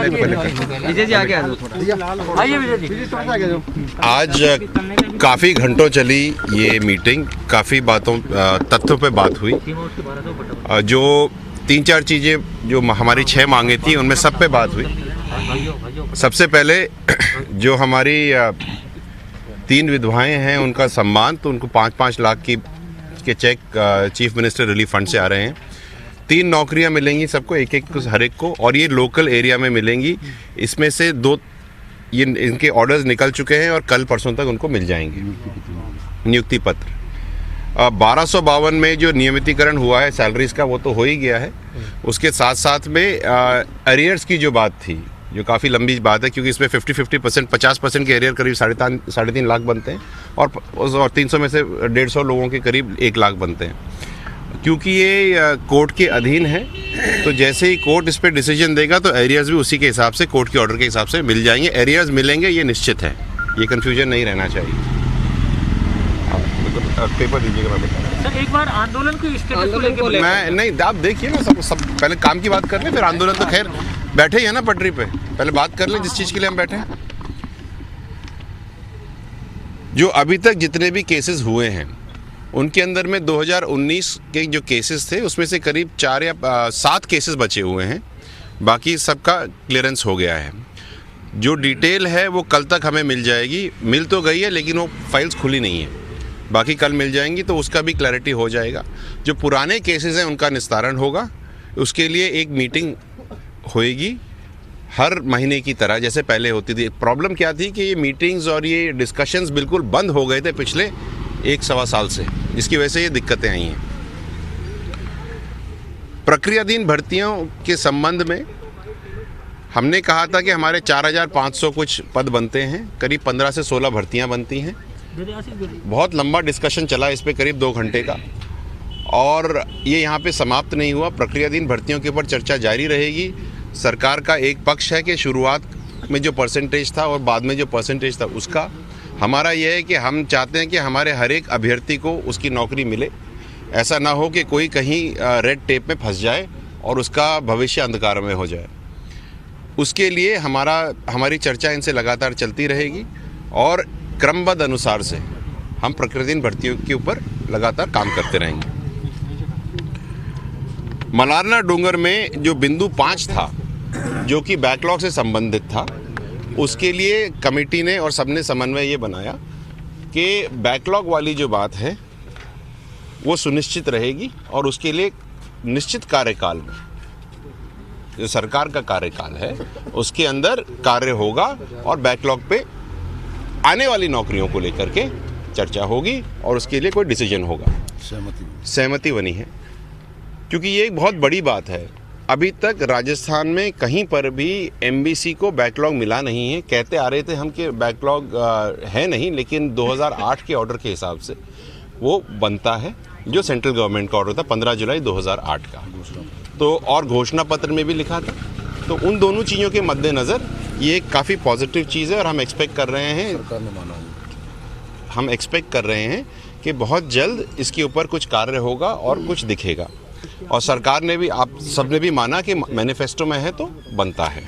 विजय जी आगे आ जाओ थोड़ा, आइए विजय जी। आज काफ़ी घंटों चली ये मीटिंग, काफ़ी बातों तथ्यों पे बात हुई। जो 3-4 चीज़ें जो हमारी 6 मांगे थी उनमें सब पे बात हुई। सबसे पहले जो हमारी 3 विधवाएं हैं उनका सम्मान, तो उनको 5-5 लाख के check chief minister relief fund से आ रहे हैं। 3 नौकरियां मिलेंगी सबको, एक हर एक को, और ये लोकल एरिया में मिलेंगी। इसमें से 2 ये इनके ऑर्डर्स निकल चुके हैं और कल परसों तक उनको मिल जाएंगे नियुक्ति पत्र। 1252 में जो नियमितीकरण हुआ है सैलरीज का, वो तो हो ही गया है। उसके साथ साथ में अरियर्स की जो बात थी, जो काफ़ी लंबी बात है, क्योंकि इसमें 50% 50% के एरियर करीब 3.5 लाख बनते हैं और 300 में से 150 लोगों के करीब 1 लाख बनते हैं। क्योंकि ये कोर्ट के अधीन है, तो जैसे ही कोर्ट इस पर डिसीजन देगा तो एरियर्स भी उसी के हिसाब से, कोर्ट के ऑर्डर के हिसाब से मिल जाएंगे। एरियर्स मिलेंगे, ये निश्चित है, ये कन्फ्यूजन नहीं रहना चाहिए। पेपर दीजिएगा, मैं बता रहा हूँ। एक बार आंदोलन की स्टेटस को लेकर मैं नहीं, आप देखिए ना, सब पहले काम की बात कर लें, फिर आंदोलन तो खैर बैठे ही है ना पटरी पे, पहले बात कर लें जिस चीज़ के लिए हम बैठे हैं। जो अभी तक जितने भी केसेस हुए हैं उनके अंदर में 2019 के जो केसेस थे उसमें से करीब 4 या 7 केसेस बचे हुए हैं, बाकी सबका क्लियरेंस हो गया है। जो डिटेल है वो कल तक हमें मिल जाएगी, मिल तो गई है लेकिन वो फाइल्स खुली नहीं है, बाकी कल मिल जाएंगी, तो उसका भी क्लैरिटी हो जाएगा। जो पुराने केसेस हैं उनका निस्तारण होगा, उसके लिए एक मीटिंग होएगी हर महीने की तरह जैसे पहले होती थी। प्रॉब्लम क्या थी कि ये मीटिंग्स और ये डिस्कशंस बिल्कुल बंद हो गए थे पिछले 1-1.25 साल से, जिसकी वजह से ये दिक्कतें आई हैं। प्रक्रियाधीन भर्तियों के संबंध में हमने कहा था कि हमारे 4500 कुछ पद बनते हैं, करीब 15 से 16 भर्तियां बनती हैं। बहुत लंबा डिस्कशन चला इस पे, करीब 2 घंटे का, और ये यहाँ पे समाप्त नहीं हुआ। प्रक्रियाधीन भर्तियों के ऊपर चर्चा जारी रहेगी। सरकार का एक पक्ष है कि शुरुआत में जो परसेंटेज था और बाद में जो परसेंटेज था उसका, हमारा यह है कि हम चाहते हैं कि हमारे हर एक अभ्यर्थी को उसकी नौकरी मिले। ऐसा ना हो कि कोई कहीं रेड टेप में फंस जाए और उसका भविष्य अंधकार में हो जाए। उसके लिए हमारी चर्चा इनसे लगातार चलती रहेगी और क्रमबद्ध अनुसार से हम प्रकृतिन भर्तियों के ऊपर लगातार काम करते रहेंगे। मलारना डूंगर में जो बिंदु 5 था, जो कि बैकलॉग से संबंधित था, उसके लिए कमेटी ने और सबने समन्वय ये बनाया कि बैकलॉग वाली जो बात है वो सुनिश्चित रहेगी और उसके लिए निश्चित कार्यकाल में, जो सरकार का कार्यकाल है उसके अंदर कार्य होगा और बैकलॉग पे आने वाली नौकरियों को लेकर के चर्चा होगी और उसके लिए कोई डिसीजन होगा। सहमति बनी है, क्योंकि ये एक बहुत बड़ी बात है। अभी तक राजस्थान में कहीं पर भी एमबीसी को बैकलॉग मिला नहीं है। कहते आ रहे थे हम कि बैकलॉग है नहीं, लेकिन 2008 के ऑर्डर के हिसाब से वो बनता है, जो सेंट्रल गवर्नमेंट का ऑर्डर था 15 जुलाई 2008 का, तो और घोषणा पत्र में भी लिखा था। तो उन दोनों चीज़ों के मद्देनज़र ये काफ़ी पॉजिटिव चीज़ है और हम एक्सपेक्ट कर रहे हैं कि बहुत जल्द इसके ऊपर कुछ कार्य होगा और कुछ दिखेगा। और सरकार ने भी, आप सबने भी माना कि मैनिफेस्टो में है तो बनता है।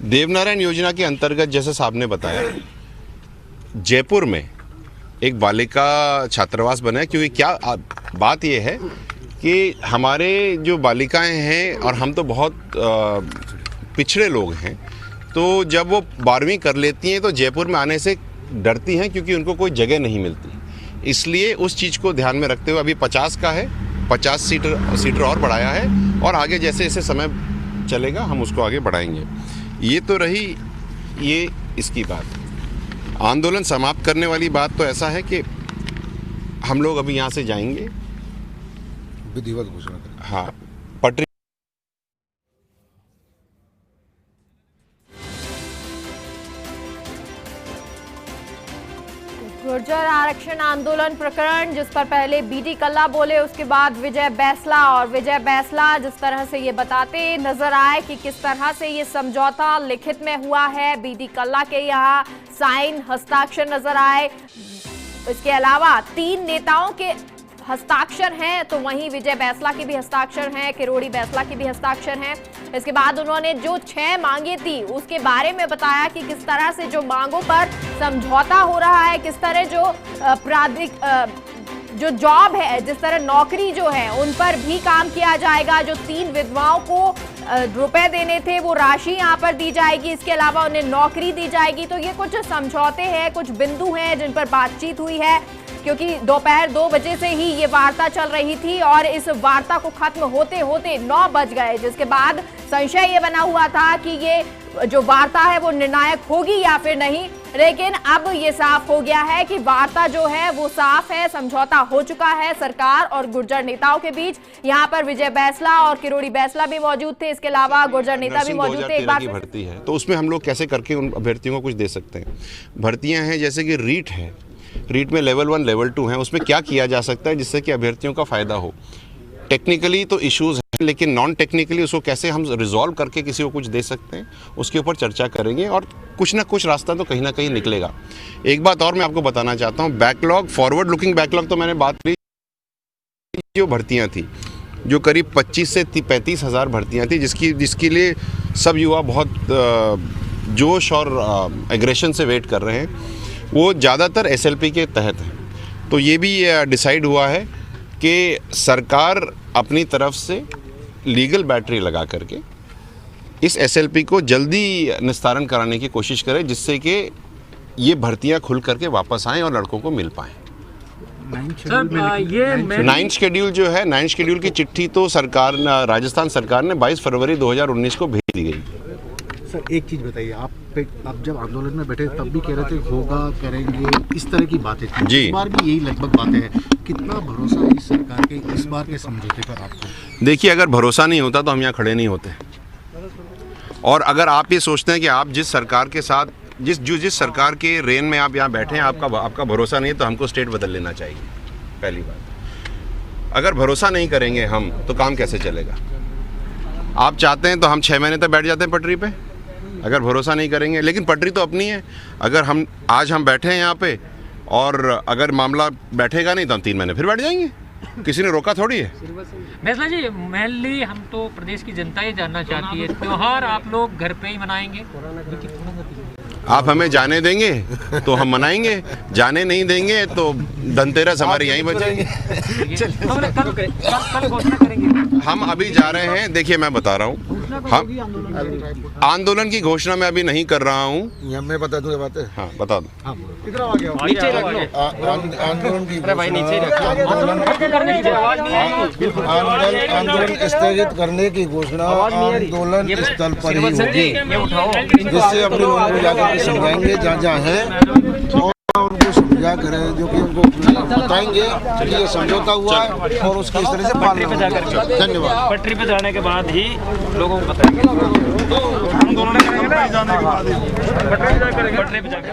देवनारायण योजना के अंतर्गत जैसे साहब ने बताया, जयपुर में एक बालिका छात्रावास बना है। क्योंकि क्या बात यह है कि हमारे जो बालिकाएं हैं, और हम तो बहुत पिछड़े लोग हैं, तो जब वो 12वीं कर लेती हैं तो जयपुर में आने से डरती हैं, क्योंकि उनको कोई जगह नहीं मिलती। इसलिए उस चीज़ को ध्यान में रखते हुए अभी 50 का है, 50 सीटर और बढ़ाया है, और आगे जैसे जैसे समय चलेगा हम उसको आगे बढ़ाएंगे। ये तो रही ये इसकी बात। आंदोलन समाप्त करने वाली बात तो ऐसा है कि हम लोग अभी यहाँ से जाएंगे, विधिवत घोषणा करेंगे। हाँ, पटरी गुर्जर आरक्षण आंदोलन प्रकरण, जिस पर पहले बीडी कल्ला बोले, उसके बाद विजय बैसला, और विजय बैसला जिस तरह से ये बताते नजर आए कि किस तरह से ये समझौता लिखित में हुआ है, बीडी कल्ला के यहाँ साइन हस्ताक्षर नजर आए। इसके अलावा 3 नेताओं के हस्ताक्षर हैं, तो वहीं विजय बैसला के भी हस्ताक्षर हैं, किरोड़ी बैसला के भी हस्ताक्षर हैं। इसके बाद उन्होंने जो 6 मांगे थी उसके बारे में बताया कि किस तरह से जो मांगों पर समझौता हो रहा है, किस तरह जो जॉब है, जिस तरह नौकरी जो है उन पर भी काम किया जाएगा। जो 3 विधवाओं को रुपए देने थे वो राशि यहाँ पर दी जाएगी, इसके अलावा उन्हें नौकरी दी जाएगी। तो ये कुछ समझौते हैं, कुछ बिंदु हैं जिन पर बातचीत हुई है, क्योंकि दोपहर 2 बजे से ही ये वार्ता चल रही थी और इस वार्ता को खत्म होते होते 9 बज गए, जिसके बाद संशय ये बना हुआ था कि ये जो वार्ता है वो निर्णायक होगी या फिर नहीं। लेकिन अब ये साफ हो गया है कि वार्ता जो है वो साफ है, समझौता हो चुका है सरकार और गुर्जर नेताओं के बीच। यहाँ पर विजय बैंसला और किरोड़ी बैंसला भी मौजूद थे, इसके अलावा गुर्जर नेता भी मौजूद थे। एक बार भर्ती है तो उसमें हम लोग कैसे करके उन अभ्यर्थियों को कुछ दे सकते हैं। भर्तियां हैं जैसे कि रीट है, रीट में लेवल 1 लेवल 2 है, उसमें क्या किया जा सकता है जिससे कि अभ्यर्थियों का फायदा हो। टेक्निकली तो इश्यूज हैं, लेकिन नॉन टेक्निकली उसको कैसे हम रिजॉल्व करके किसी को कुछ दे सकते हैं उसके ऊपर चर्चा करेंगे और कुछ ना कुछ रास्ता तो कहीं ना कहीं निकलेगा। एक बात और मैं आपको बताना चाहता हूँ, बैकलॉग, फॉरवर्ड लुकिंग बैकलॉग तो मैंने बात की, जो भर्तियाँ थी जो करीब 25 से 35 हज़ार भर्तियाँ थी जिसके लिए सब युवा बहुत जोश और एग्रेशन से वेट कर रहे हैं, वो ज़्यादातर SLP के तहत है। तो ये भी डिसाइड हुआ है कि सरकार अपनी तरफ से लीगल बैटरी लगा करके इस SLP को जल्दी निस्तारण कराने की कोशिश करे, जिससे कि ये भर्तियां खुल करके वापस आएं और लड़कों को मिल पाएं। 9 शेड्यूल जो है, 9 शेड्यूल की चिट्ठी तो सरकार, राजस्थान सरकार ने 22 फरवरी 2019 को भेज दी गई। सर एक चीज़ बताइए, आप जब आंदोलन में बैठे तब भी कह रहे थे होगा, करेंगे, इस तरह की बातें थी जी। इस बार भी यही लगभग बातें हैं। कितना भरोसा है इस सरकार के इस बार के समझौते पर आपको? देखिए, अगर भरोसा नहीं होता तो हम यहाँ खड़े नहीं होते। और अगर आप ये सोचते हैं कि आप जिस सरकार के साथ जिस सरकार के रेन में आप यहाँ बैठे हैं आपका भरोसा नहीं है, तो हमको स्टेट बदल लेना चाहिए। पहली बात, अगर भरोसा नहीं करेंगे हम तो काम कैसे चलेगा। आप चाहते हैं तो हम 6 महीने तक बैठ जाते हैं पटरी पे, अगर भरोसा नहीं करेंगे। लेकिन पटरी तो अपनी है। अगर आज हम बैठे हैं यहाँ पे और अगर मामला बैठेगा नहीं तो हम 3 महीने फिर बैठ जाएंगे, किसी ने रोका थोड़ी है। बैंसला जी, मेनली हम तो प्रदेश की जनता ये जानना चाहती है, त्योहार आप लोग घर पे ही मनाएंगे? आप हमें जाने देंगे तो हम मनाएंगे, जाने नहीं देंगे तो धनतेरस हमारे यहीं बचेंगे। कल घोषणा करेंगे। हम अभी जा रहे हैं, देखिए मैं बता रहा हूँ, हम आंदोलन की घोषणा मैं अभी नहीं कर रहा हूँ। मैं बता दूँ बात है। हाँ बता दो। आंदोलन की आंदोलन स्थगित करने की घोषणा आंदोलन स्थल पर ही होगी, जिससे अपने लोगों को जाकर समझाएंगे जहाँ हैं और उनको समझा कर जो कि उनको बताएंगे कि ये समझौता हुआ है और उसकी इस तरह से पालना होगा। धन्यवाद। पटरी पे जाने के बाद ही लोगों को बताएंगे। हम दोनों ने पटरी पे जाकर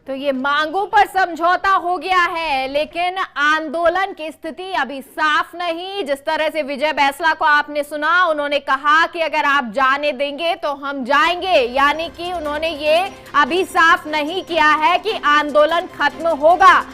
तो ये मांगों पर समझौता हो गया है, लेकिन आंदोलन की स्थिति अभी साफ नहीं। जिस तरह से विजय बैंसला को आपने सुना, उन्होंने कहा कि अगर आप जाने देंगे तो हम जाएंगे, यानी कि उन्होंने ये अभी साफ नहीं किया है कि आंदोलन खत्म होगा।